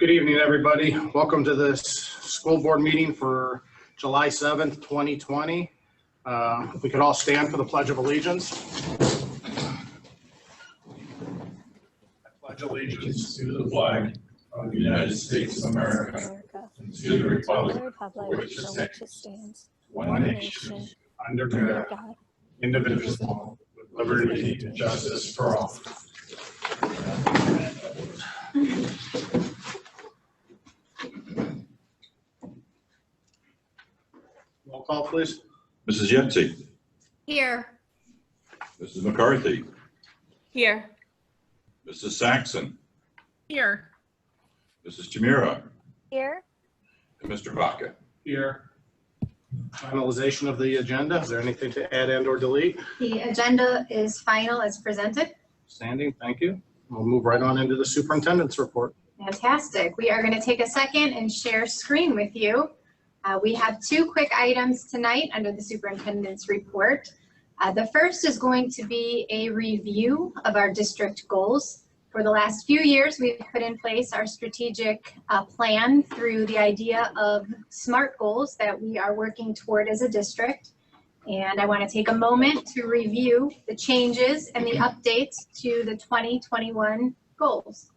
Good evening, everybody. Welcome to this school board meeting for July 7th, 2020. If we could all stand for the Pledge of Allegiance. I pledge allegiance to the flag of the United States of America and to the republic for which it stands, one nation, under God, indivisible, with liberty and justice for all. Roll call, please. Mrs. Yetsey. Here. Mrs. McCarthy. Here. Mrs. Saxon. Here. Mrs. Chimera. Here. And Mr. Vaca. Here. Finalization of the agenda. Is there anything to add and or delete? The agenda is final as presented. Standing, thank you. We'll move right on into the superintendent's report. Fantastic. We are going to take a second and share screen with you. We have two quick items tonight under the superintendent's report. The first is going to be a review of our district goals. For the last few years, we've put in place our strategic plan through the idea of SMART goals that we are working toward as a district. And I want to take a moment to review the changes and the updates to the 2021 goals.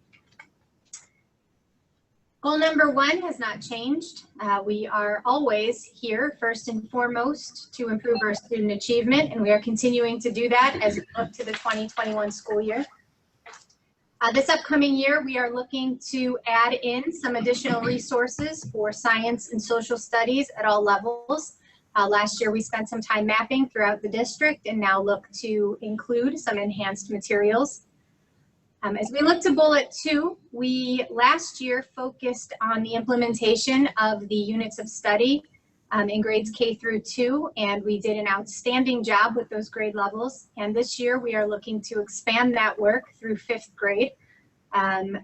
Goal number 1 has not changed. We are always here, first and foremost, to improve our student achievement, and we are continuing to do that as we look to the 2021 school year. This upcoming year, we are looking to add in some additional resources for science and social studies at all levels. Last year, we spent some time mapping throughout the district and now look to include some enhanced materials. As we look to bullet 2, we last year focused on the implementation of the units of study in grades K through 2, and we did an outstanding job with those grade levels. And this year we are looking to expand that work through 5th grade.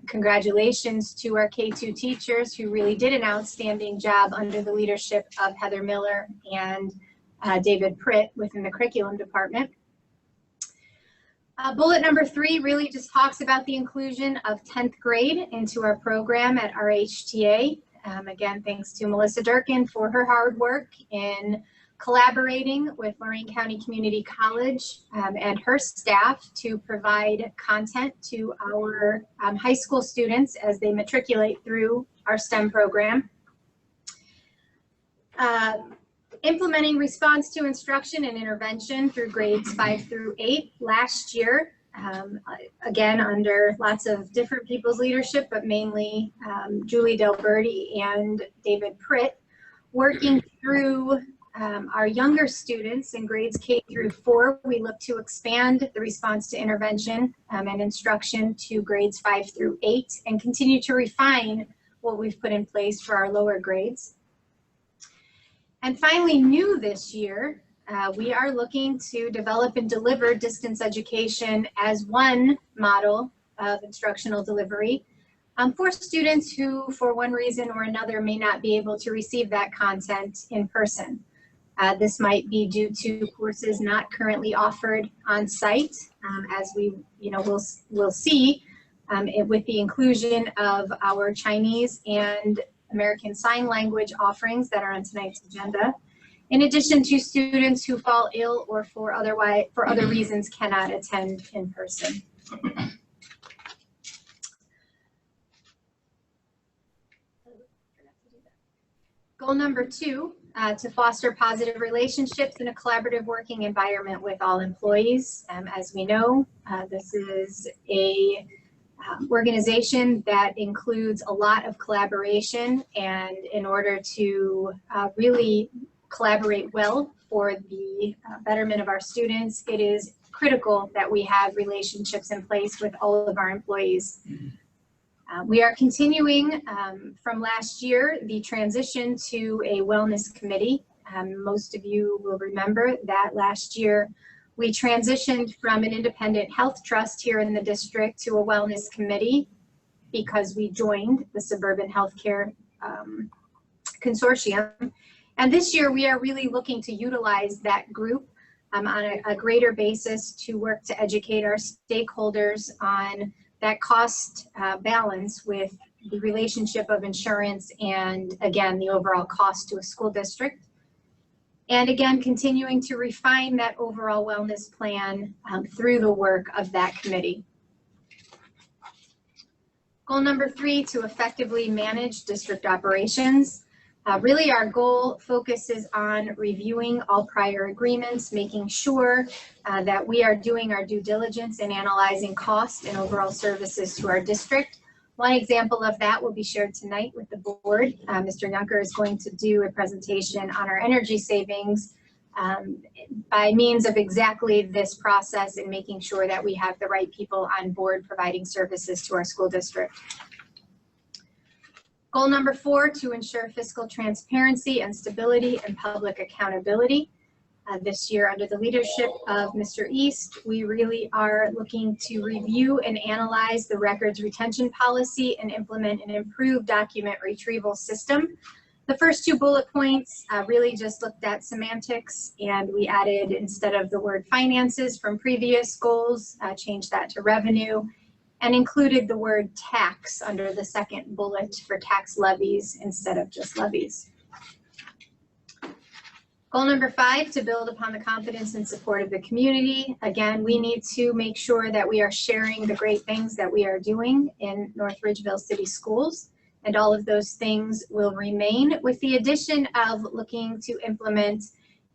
Congratulations to our K2 teachers who really did an outstanding job under the leadership of Heather Miller and David Pritt within the curriculum department. Bullet number 3 really just talks about the inclusion of 10th grade into our program at our HTA. Again, thanks to Melissa Durkin for her hard work in collaborating with Lorain County Community College and her staff to provide content to our high school students as they matriculate through our STEM program. Implementing response to instruction and intervention through grades 5 through 8 last year, again under lots of different people's leadership, but mainly Julie Delberti and David Pritt, working through our younger students in grades K through 4. We look to expand the response to intervention and instruction to grades 5 through 8 and continue to refine what we've put in place for our lower grades. And finally, new this year, we are looking to develop and deliver distance education as one model of instructional delivery for students who, for one reason or another, may not be able to receive that content in person. This might be due to courses not currently offered on site, as we'll see with the inclusion of our Chinese and American Sign Language offerings that are on tonight's agenda, in addition to students who fall ill or for other reasons cannot attend in person. Goal number 2, to foster positive relationships in a collaborative working environment with all employees. As we know, this is a organization that includes a lot of collaboration, and in order to really collaborate well for the betterment of our students, it is critical that we have relationships in place with all of our employees. We are continuing from last year the transition to a wellness committee. Most of you will remember that last year we transitioned from an independent health trust here in the district to a wellness committee because we joined the Suburban Healthcare Consortium. And this year we are really looking to utilize that group on a greater basis to work to educate our stakeholders on that cost balance with the relationship of insurance and, again, the overall cost to a school district. And again, continuing to refine that overall wellness plan through the work of that committee. Goal number 3, to effectively manage district operations. Really, our goal focuses on reviewing all prior agreements, making sure that we are doing our due diligence in analyzing cost and overall services to our district. One example of that will be shared tonight with the board. Mr. Yunker is going to do a presentation on our energy savings by means of exactly this process and making sure that we have the right people on board providing services to our school district. Goal number 4, to ensure fiscal transparency and stability and public accountability. This year, under the leadership of Mr. East, we really are looking to review and analyze the records retention policy and implement an improved document retrieval system. The first 2 bullet points really just looked at semantics, and we added, instead of the word finances from previous goals, changed that to revenue, and included the word tax under the second bullet for tax levies instead of just levies. Goal number 5, to build upon the confidence and support of the community. Again, we need to make sure that we are sharing the great things that we are doing in North Ridgeville City Schools, and all of those things will remain with the addition of looking to implement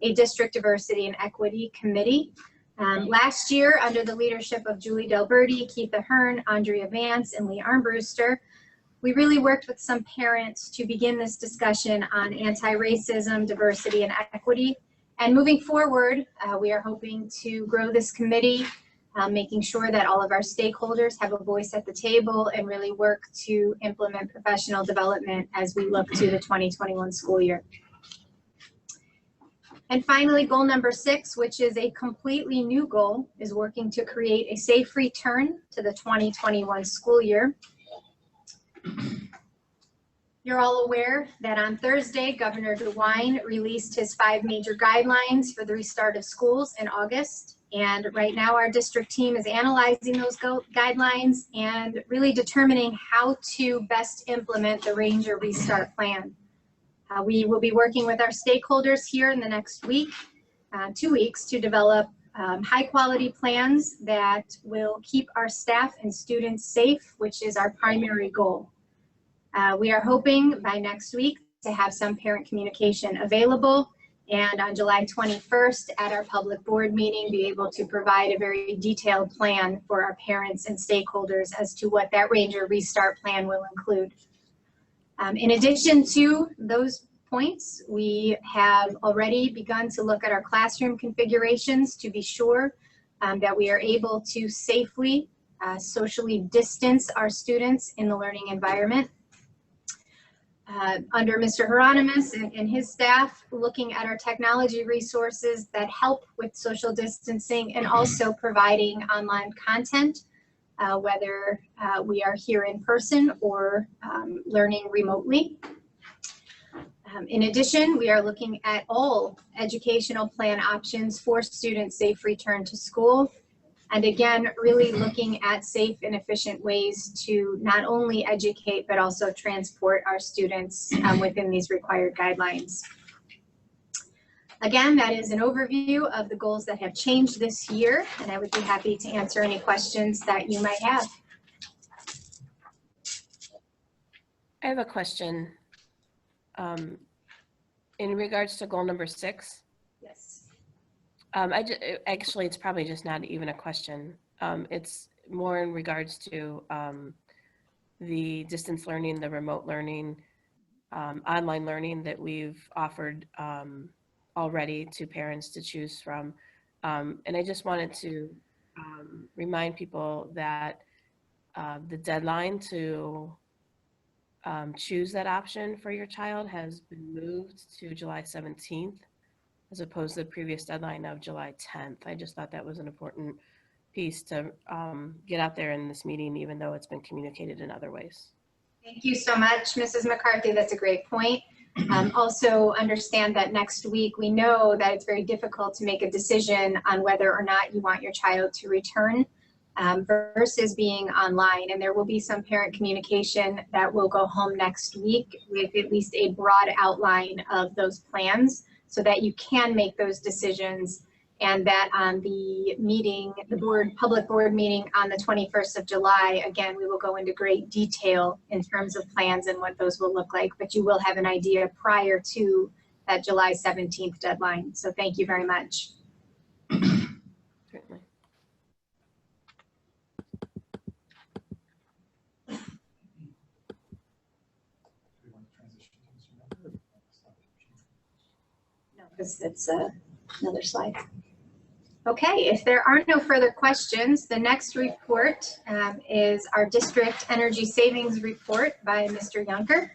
a district diversity and equity committee. Last year, under the leadership of Julie Delberti, Keith Ahern, Andrea Vance, and Lee Armbruster, we really worked with some parents to begin this discussion on anti-racism, diversity, and equity. And moving forward, we are hoping to grow this committee, making sure that all of our stakeholders have a voice at the table and really work to implement professional development as we look to the 2021 school year. And finally, goal number 6, which is a completely new goal, is working to create a safe return to the 2021 school year. You're all aware that on Thursday, Governor DeWine released his 5 major guidelines for the restart of schools in August. And right now our district team is analyzing those guidelines and really determining how to best implement the Ranger Restart Plan. We will be working with our stakeholders here in the next week, 2 weeks, to develop high quality plans that will keep our staff and students safe, which is our primary goal. We are hoping by next week to have some parent communication available, and on July 21st at our public board meeting be able to provide a very detailed plan for our parents and stakeholders as to what that Ranger Restart Plan will include. In addition to those points, we have already begun to look at our classroom configurations to be sure that we are able to safely socially distance our students in the learning environment. Under Mr. Hieronymus and his staff, looking at our technology resources that help with social distancing and also providing online content, whether we are here in person or learning remotely. In addition, we are looking at all educational plan options for students' safe return to school. And again, really looking at safe and efficient ways to not only educate, but also transport our students within these required guidelines. Again, that is an overview of the goals that have changed this year, and I would be happy to answer any questions that you might have. I have a question. In regards to goal number 6. Yes. Actually, it's probably just not even a question. It's more in regards to the distance learning, the remote learning, online learning that we've offered already to parents to choose from. And I just wanted to remind people that the deadline to choose that option for your child has been moved to July 17th, as opposed to the previous deadline of July 10th. I just thought that was an important piece to get out there in this meeting, even though it's been communicated in other ways. Thank you so much, Mrs. McCarthy. That's a great point. Also understand that next week, we know that it's very difficult to make a decision on whether or not you want your child to return versus being online. And there will be some parent communication that will go home next week with at least a broad outline of those plans so that you can make those decisions, and that on the meeting, the public board meeting on the 21st of July, again, we will go into great detail in terms of plans and what those will look like, but you will have an idea prior to that July 17th deadline. So thank you very much. Certainly. No, because it's another slide. Okay, if there are no further questions, the next report is our district energy savings report by Mr. Yunker.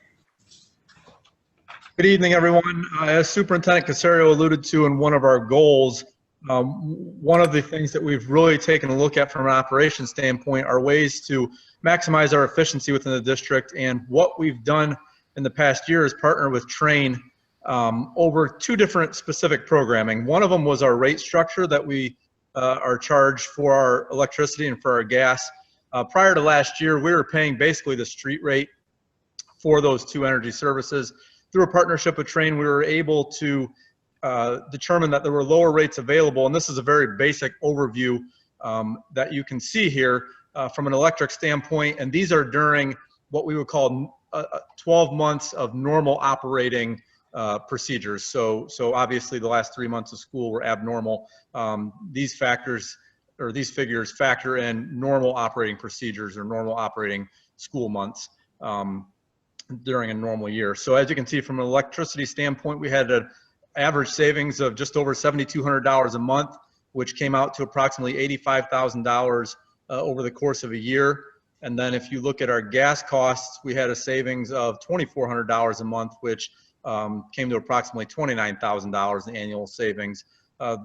Good evening, everyone. As Superintendent Casario alluded to in one of our goals, one of the things that we've really taken a look at from an operations standpoint are ways to maximize our efficiency within the district. And what we've done in the past year is partner with Train over two different specific programming. One of them was our rate structure that we are charged for our electricity and for our gas. Prior to last year, we were paying basically the street rate for those two energy services. Through a partnership with Train, we were able to determine that there were lower rates available, and this is a very basic overview that you can see here from an electric standpoint, and these are during what we would call 12 months of normal operating procedures. So obviously the last 3 months of school were abnormal. These factors or these figures factor in normal operating procedures or normal operating school months during a normal year. So as you can see from an electricity standpoint, we had an average savings of just over $7,200 a month, which came out to approximately $85,000 over the course of a year. And then if you look at our gas costs, we had a savings of $2,400 a month, which came to approximately $29,000 in annual savings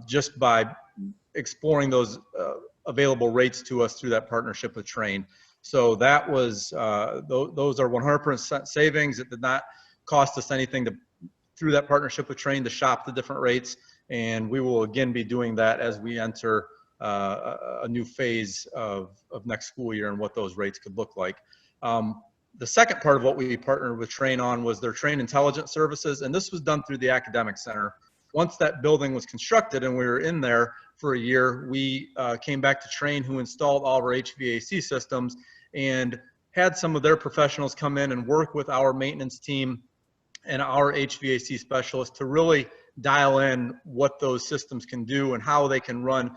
just by exploring those available rates to us through that partnership with Train. So that was, those are 100% savings. It did not cost us anything through that partnership with Train to shop the different rates. And we will again be doing that as we enter a new phase of next school year and what those rates could look like. The second part of what we partnered with Train on was their Train Intelligence Services, and this was done through the Academic Center. Once that building was constructed and we were in there for a year, we came back to Train, who installed all of our HVAC systems and had some of their professionals come in and work with our maintenance team and our HVAC specialists to really dial in what those systems can do and how they can run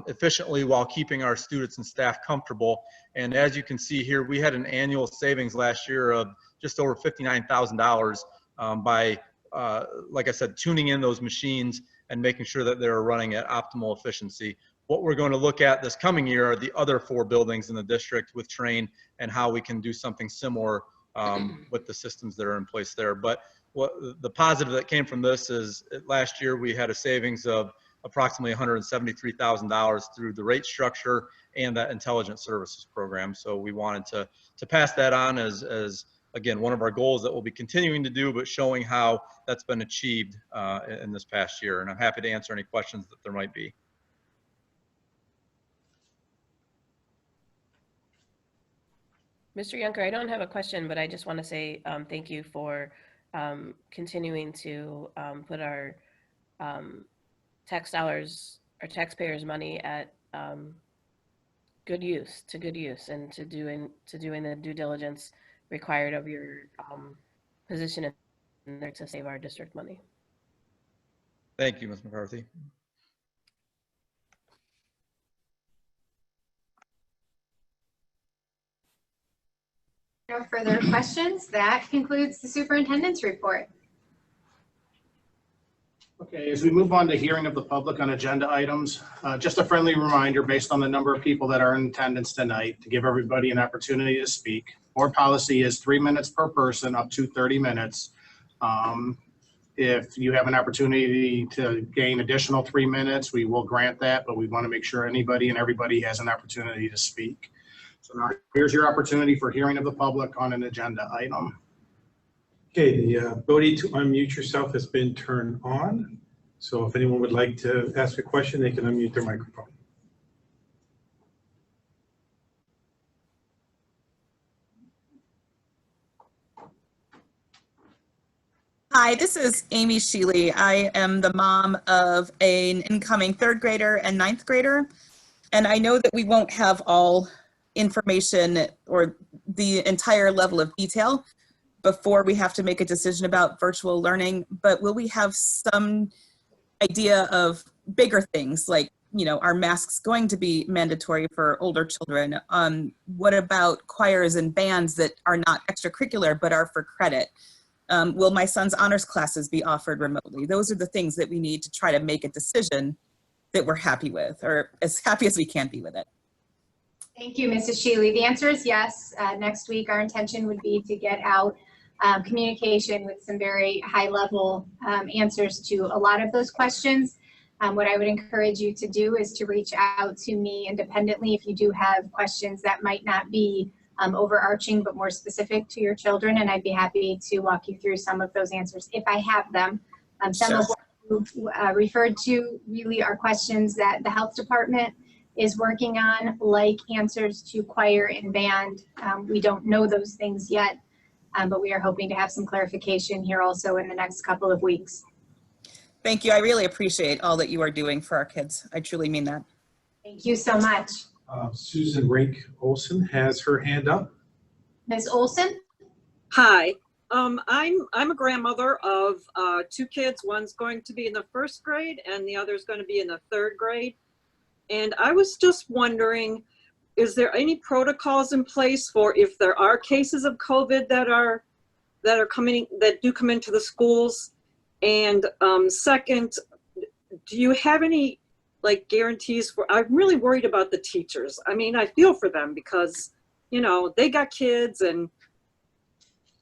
efficiently while keeping our students and staff comfortable. And as you can see here, we had an annual savings last year of just over $59,000 by, like I said, tuning in those machines and making sure that they're running at optimal efficiency. What we're going to look at this coming year are the other 4 buildings in the district with Train and how we can do something similar with the systems that are in place there. But what the positive that came from this is last year we had a savings of approximately $173,000 through the rate structure and that intelligent services program. So we wanted to pass that on as again, one of our goals that we'll be continuing to do, but showing how that's been achieved in this past year. And I'm happy to answer any questions that there might be. Mr. Yunker, I don't have a question, but I just want to say thank you for continuing to put our tax dollars, our taxpayers' money at good use, and to doing the due diligence required of your position in there to save our district money. Thank you, Ms. McCarthy. No further questions. That concludes the superintendent's report. Okay, as we move on to hearing of the public on agenda items, just a friendly reminder based on the number of people that are in attendance tonight to give everybody an opportunity to speak. Our policy is 3 minutes per person, up to 30 minutes. If you have an opportunity to gain additional 3 minutes, we will grant that, but we want to make sure anybody and everybody has an opportunity to speak. So now here's your opportunity for hearing of the public on an agenda item. Okay, the ability to unmute yourself has been turned on. So if anyone would like to ask a question, they can unmute their microphone. Hi, this is Amy Sheely. I am the mom of an incoming 3rd grader and 9th grader. And I know that we won't have all information or the entire level of detail before we have to make a decision about virtual learning, but will we have some idea of bigger things like, you know, are masks going to be mandatory for older children? What about choirs and bands that are not extracurricular but are for credit? Will my son's honors classes be offered remotely? Those are the things that we need to try to make a decision that we're happy with, or as happy as we can be with it. Thank you, Mrs. Sheely. The answer is yes. Next week, our intention would be to get out communication with some very high-level answers to a lot of those questions. What I would encourage you to do is to reach out to me independently if you do have questions that might not be overarching but more specific to your children, and I'd be happy to walk you through some of those answers if I have them. Some of what you referred to really are questions that the health department is working on, like answers to choir and band. We don't know those things yet, but we are hoping to have some clarification here also in the next couple of weeks. Thank you. I really appreciate all that you are doing for our kids. I truly mean that. Thank you so much. Susan Rink Olson has her hand up. Ms. Olson? Hi, I'm a grandmother of 2 kids. One's going to be in the 1st grade and the other's going to be in the 3rd grade. And I was just wondering, is there any protocols in place for if there are cases of COVID that do come into the schools? And second, do you have any guarantees for, I'm really worried about the teachers. I mean, I feel for them because, you know, they got kids and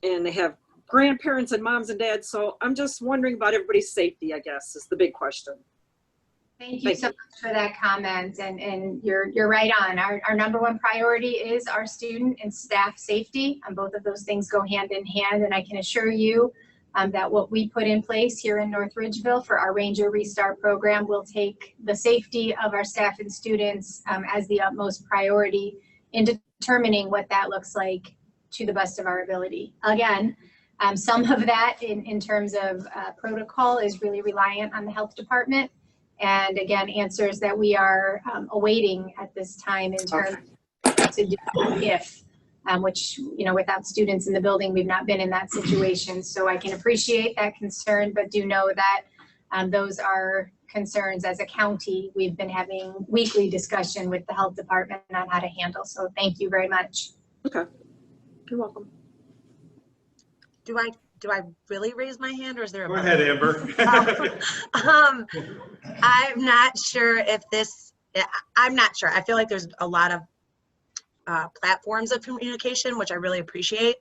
they have grandparents and moms and dads. So I'm just wondering about everybody's safety, I guess, is the big question. Thank you so much for that comment, and you're right on. Our number one priority is our student and staff safety, and both of those things go hand in hand. And I can assure you that what we put in place here in North Ridgeville for our Ranger Restart program will take the safety of our staff and students as the utmost priority in determining what that looks like to the best of our ability. Again, some of that in terms of protocol is really reliant on the health department. And again, answers that we are awaiting at this time in terms of to do if, which, you know, without students in the building, we've not been in that situation. So I can appreciate that concern, but do know that those are concerns as a county. We've been having weekly discussion with the health department on how to handle. So thank you very much. Okay, you're welcome. Do I really raise my hand, or is there a Go ahead, Amber. I'm not sure if this, I'm not sure. I feel like there's a lot of platforms of communication, which I really appreciate,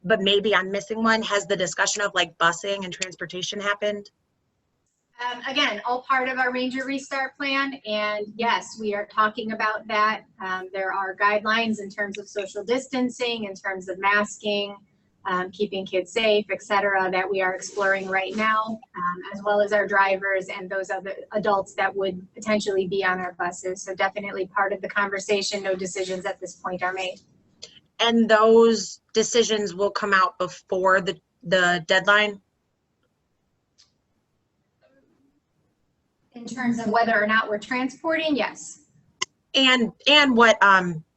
but maybe I'm missing one. Has the discussion of busing and transportation happened? Again, all part of our Ranger Restart plan, and yes, we are talking about that. There are guidelines in terms of social distancing, in terms of masking, keeping kids safe, etc., that we are exploring right now, as well as our drivers and those other adults that would potentially be on our buses. So definitely part of the conversation. No decisions at this point are made. And those decisions will come out before the deadline? In terms of whether or not we're transporting, yes. And what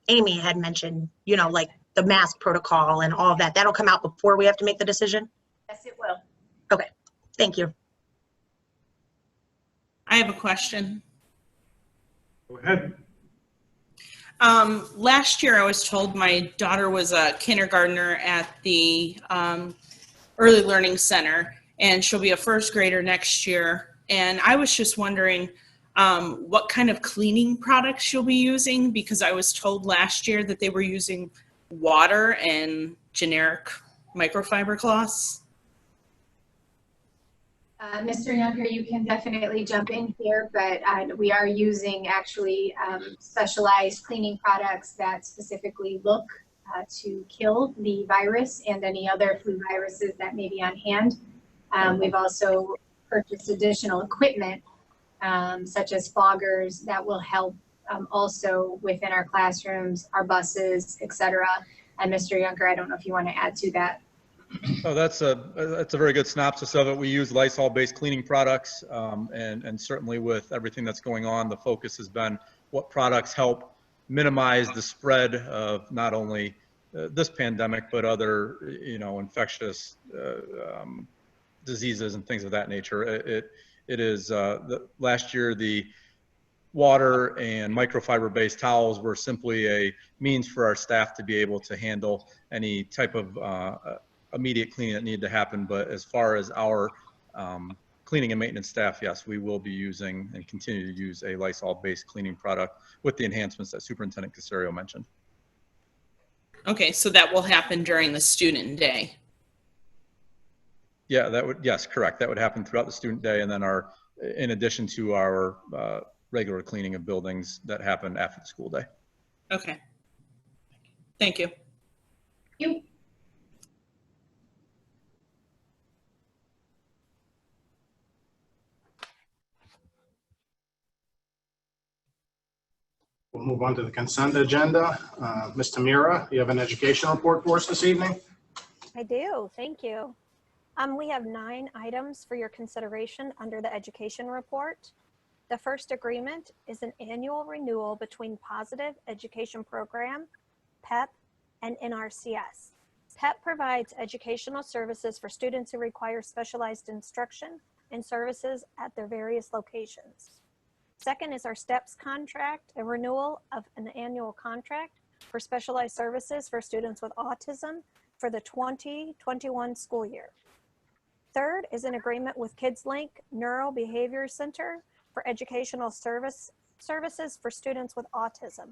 Amy had mentioned, you know, like the mask protocol and all of that, that'll come out before we have to make the decision? Yes, it will. Okay, thank you. I have a question. Go ahead. Last year I was told my daughter was a kindergartner at the Early Learning Center, and she'll be a 1st grader next year. And I was just wondering what kind of cleaning products she'll be using, because I was told last year that they were using water and generic microfiber cloths. Mr. Younger, you can definitely jump in here, but we are using actually specialized cleaning products that specifically look to kill the virus and any other flu viruses that may be on hand. We've also purchased additional equipment such as foggers that will help also within our classrooms, our buses, etc. And Mr. Younger, I don't know if you want to add to that. Oh, that's a very good synopsis of it. We use Lysol-based cleaning products, and certainly with everything that's going on, the focus has been what products help minimize the spread of not only this pandemic, but other, infectious diseases and things of that nature. It is last year the water and microfiber-based towels were simply a means for our staff to be able to handle any type of immediate cleaning that needed to happen. But as far as our cleaning and maintenance staff, yes, we will be using and continue to use a Lysol-based cleaning product with the enhancements that Superintendent Caserio mentioned. Okay, so that will happen during the student day. Yeah, yes, correct. That would happen throughout the student day, and then in addition to our regular cleaning of buildings that happen after the school day. Okay. Thank you. We'll move on to the consent agenda. Ms. Tamira, you have an education report for us this evening? I do, thank you. We have 9 items for your consideration under the education report. The first agreement is an annual renewal between Positive Education Program, PEP, and NRCS. PEP provides educational services for students who require specialized instruction and services at their various locations. Second is our STEPS contract, a renewal of an annual contract for specialized services for students with autism for the 2021 school year. Third is an agreement with KidsLink Neurobehavior Center for educational services for students with autism.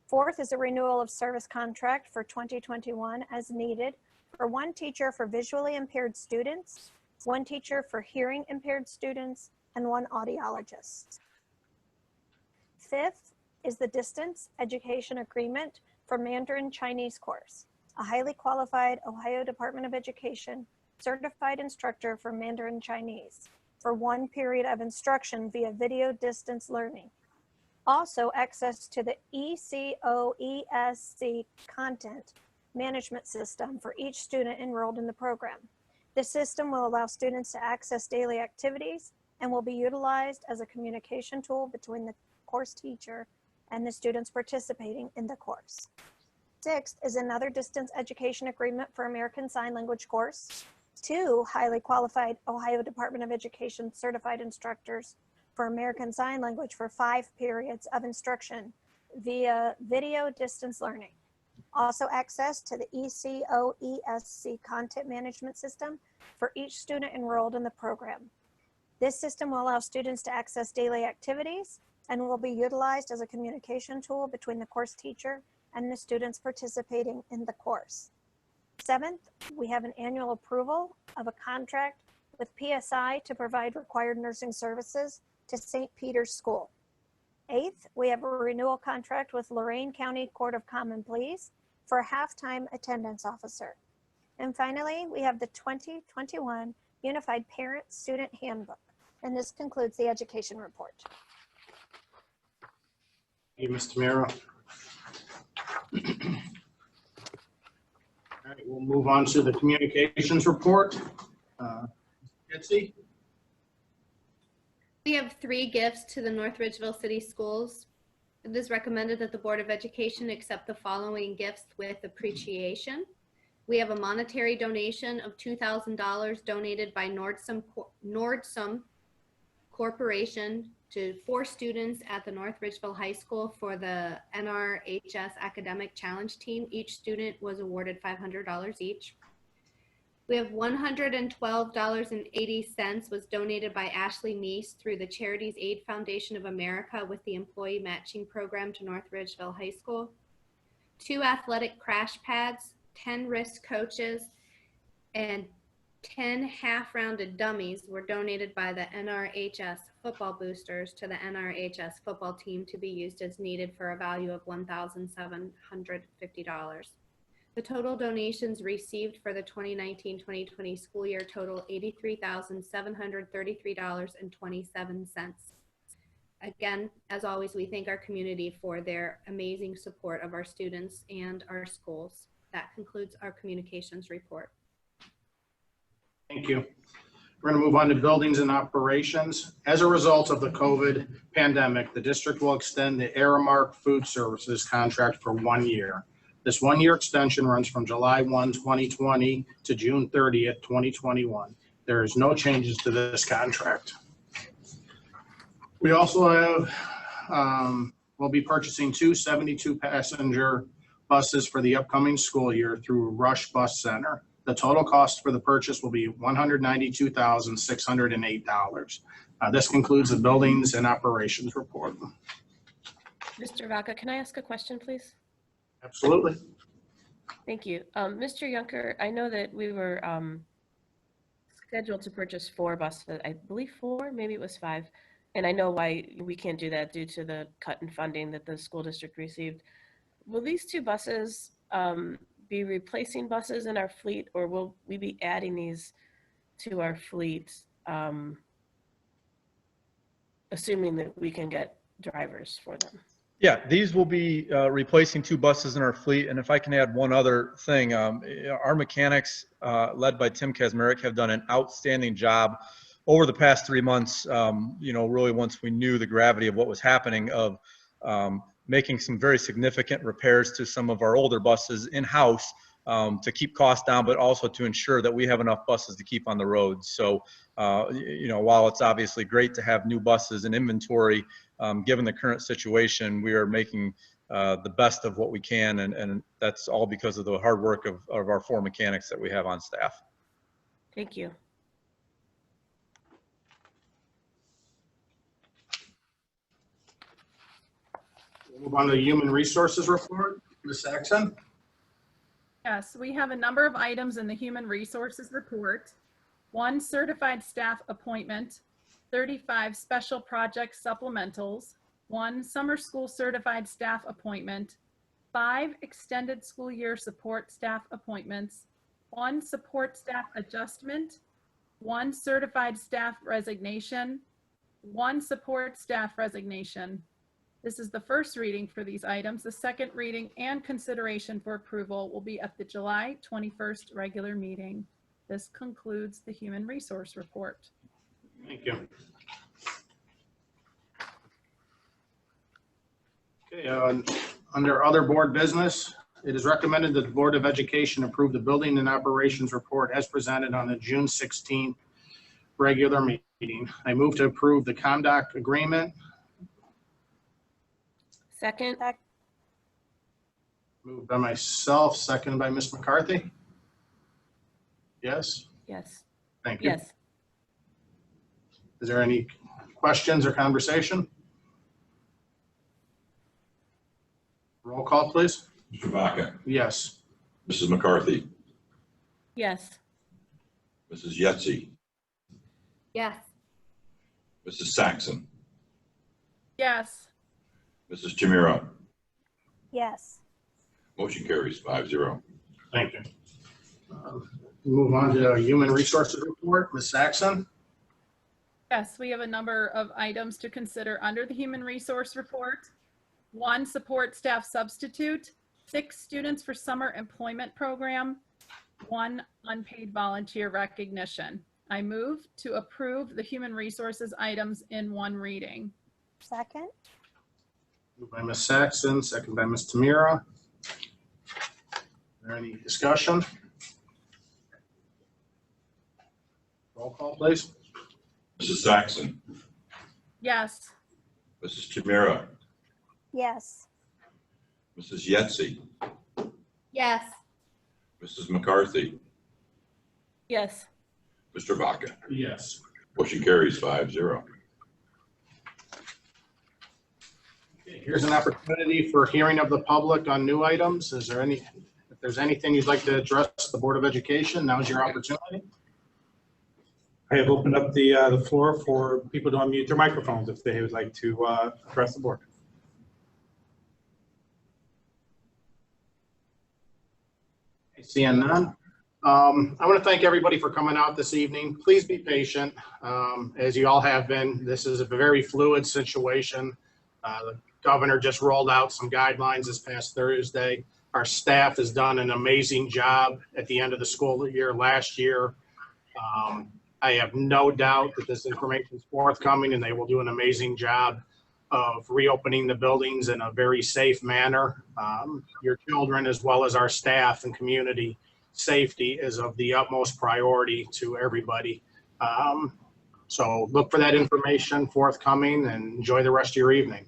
Fourth is a renewal of service contract for 2021 as needed for 1 teacher for visually impaired students, 1 teacher for hearing impaired students, and 1 audiologist. Fifth is the distance education agreement for Mandarin Chinese course, a highly qualified Ohio Department of Education certified instructor for Mandarin Chinese for 1 period of instruction via video distance learning. Also access to the ECOESC content management system for each student enrolled in the program. This system will allow students to access daily activities and will be utilized as a communication tool between the course teacher and the students participating in the course. Sixth is another distance education agreement for American Sign Language course. 2 highly qualified Ohio Department of Education certified instructors for American Sign Language for 5 periods of instruction via video distance learning. Also access to the ECOESC content management system for each student enrolled in the program. This system will allow students to access daily activities and will be utilized as a communication tool between the course teacher and the students participating in the course. 7th, we have an annual approval of a contract with PSI to provide required nursing services to St. Peter's School. 8th, we have a renewal contract with Lorain County Court of Common Pleas for a half-time attendance officer. And finally, we have the 2021 Unified Parent-Student Handbook. And this concludes the education report. Thank you, Ms. Tamira. All right, we'll move on to the communications report. Betsy? We have 3 gifts to the North Ridgeville City Schools. It is recommended that the Board of Education accept the following gifts with appreciation. We have a monetary donation of $2,000 donated by Nordstrom Corporation to 4 students at the North Ridgeville High School for the NRHS Academic Challenge Team. Each student was awarded $500 each. We have $112.80 was donated by Ashley Meese through the Charities Aid Foundation of America with the Employee Matching Program to North Ridgeville High School. 2 athletic crash pads, 10 wrist coaches, and 10 half-rounded dummies were donated by the NRHS football boosters to the NRHS football team to be used as needed for a value of $1,750. The total donations received for the 2019-2020 school year total $83,733.27. Again, as always, we thank our community for their amazing support of our students and our schools. That concludes our communications report. Thank you. We're going to move on to buildings and operations. As a result of the COVID pandemic, the district will extend the Aramark Food Services contract for 1 year. This 1 year extension runs from July 1, 2020 to June 30th, 2021. There is no changes to this contract. We also have, we'll be purchasing two 72-passenger buses for the upcoming school year through Rush Bus Center. The total cost for the purchase will be $192,608. This concludes the buildings and operations report. Mr. Vaca, can I ask a question, please? Absolutely. Thank you. Mr. Yunker, I know that we were scheduled to purchase 4 buses, I believe 4, maybe it was 5. And I know why we can't do that due to the cut in funding that the school district received. Will these 2 buses be replacing buses in our fleet, or will we be adding these to our fleet, assuming that we can get drivers for them? Yeah, these will be replacing 2 buses in our fleet. And if I can add one other thing, our mechanics, led by Tim Kazmarek, have done an outstanding job over the past 3 months, really once we knew the gravity of what was happening, of making some very significant repairs to some of our older buses in-house to keep costs down, but also to ensure that we have enough buses to keep on the road. So, while it's obviously great to have new buses in inventory, given the current situation, we are making the best of what we can, and that's all because of the hard work of our 4 mechanics that we have on staff. Thank you. We'll move on to the human resources report. Ms. Saxon? Yes, we have a number of items in the human resources report. 1 certified staff appointment, 35 special project supplementals, 1 summer school certified staff appointment, 5 extended school year support staff appointments, 1 support staff adjustment, 1 certified staff resignation, 1 support staff resignation. This is the first reading for these items. The second reading and consideration for approval will be at the July 21st regular meeting. This concludes the human resource report. Thank you. Okay, under other board business, it is recommended that the Board of Education approve the building and operations report as presented on the June 16th regular meeting. I move to approve the conduct agreement. Second. Moved by myself, seconded by Ms. McCarthy. Yes? Yes. Thank you. Yes. Is there any questions or conversation? Roll call, please. Mr. Vaca, Yes. Mrs. McCarthy, Yes. Mrs. Yetsey, Yes. Mrs. Saxon, Yes. Mrs. Chimera. Yes. Motion carries 5-0. Thank you. Move on to human resources report. Ms. Saxon? Yes, we have a number of items to consider under the human resource report. 1 support staff substitute, 6 students for summer employment program, 1 unpaid volunteer recognition. I move to approve the human resources items in 1 reading. Second. Moved by Ms. Saxon, second by Ms. Tamira. Is there any discussion? Roll call, please. Mrs. Saxon, Yes. Mrs. Chimera, Yes. Mrs. Yetsey, Yes. Mrs. McCarthy, Yes. Mr. Vaca. Yes. Motion carries 5-0. Here's an opportunity for hearing of the public on new items. Is there any, if there's anything you'd like to address the Board of Education, now's your opportunity. I have opened up the floor for people to unmute their microphones if they would like to address the board. Seeing none. I want to thank everybody for coming out this evening. Please be patient, as you all have been. This is a very fluid situation. The governor just rolled out some guidelines this past Thursday. Our staff has done an amazing job at the end of the school year last year, I have no doubt that this information is forthcoming and they will do an amazing job of reopening the buildings in a very safe manner. Your children, as well as our staff and community safety, is of the utmost priority to everybody. So look for that information forthcoming and enjoy the rest of your evening.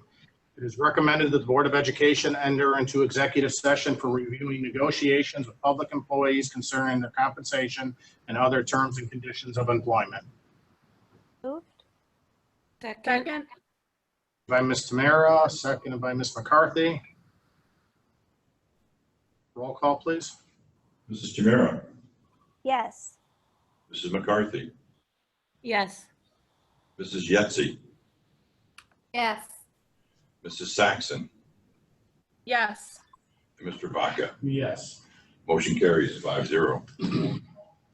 It is recommended that the Board of Education enter into executive session for reviewing negotiations with public employees concerning their compensation and other terms and conditions of employment. Moved. Second. By Ms. Tamara, seconded by Ms. McCarthy. Roll call, please. Mrs. Tamira, Yes. Mrs. McCarthy, Yes. Mrs. Yetsey, Yes. Mrs. Saxon, Yes. and Mr. Vaca. Yes. Motion carries 5-0.